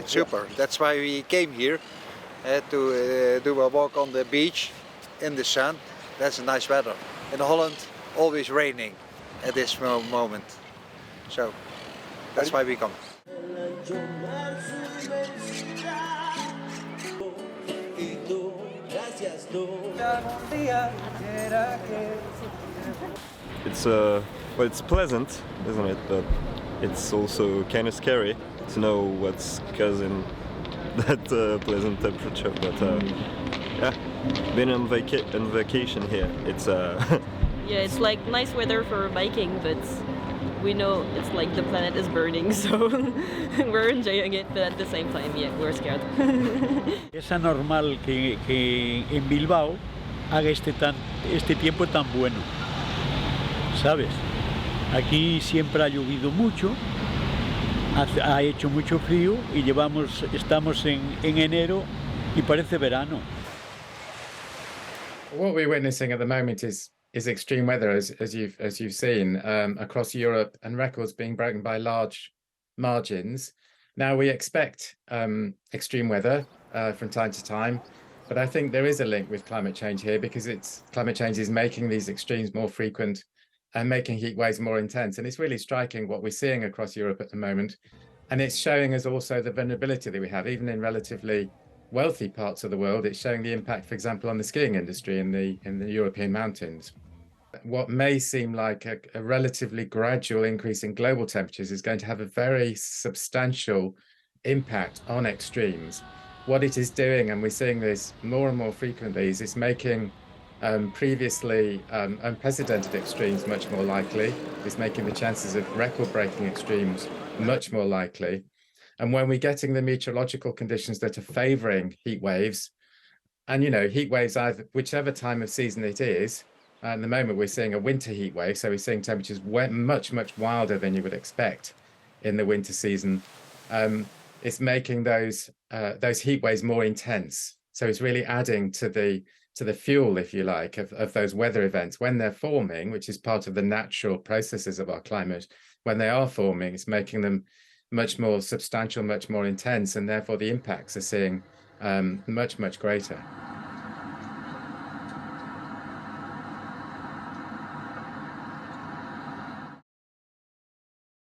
It's super. That's why we came here to do a walk on the beach in the sun. That's a nice weather. In Holland, always raining at this moment. So that's why we come. It's well, it's pleasant, isn't it? But it's also kind of scary to know what's causing that pleasant temperature. But yeah, been on vacation here. It's Yeah, it's like nice weather for biking, but we know it's like the planet is burning, so we're enjoying it, but at the same time, yeah, we're scared. Es anormal que en Bilbao haga este tiempo tan bueno, ¿sabes? Aquí siempre ha llovido mucho, ha hecho mucho frío y estamos en enero y parece verano. What we're witnessing at the moment is extreme weather, as you've seen across Europe, and records being broken by large margins. Now we expect extreme weather from time to time, but I think there is a link with climate change here, because climate change is making these extremes more frequent and making heat waves more intense. And it's really striking what we're seeing across Europe at the moment. And it's showing us also the vulnerability that we have, even in relatively wealthy parts of the world. It's showing the impact, for example, on the skiing industry in the European mountains. What may seem like a relatively gradual increase in global temperatures is going to have a very substantial impact on extremes. What it is doing, and we're seeing this more and more frequently, is it's making previously unprecedented extremes much more likely. It's making the chances of record-breaking extremes much more likely. And when we're getting the meteorological conditions that are favoring heat waves, and heat waves, either whichever time of season it is, at the moment we're seeing a winter heat wave, so we're seeing temperatures much wilder than you would expect in the winter season. It's making those heat waves more intense. So it's really adding to the fuel, if you like, of those weather events when they're forming, which is part of the natural processes of our climate. When they are forming, it's making them much more substantial, much more intense, and therefore the impacts are seeing much greater.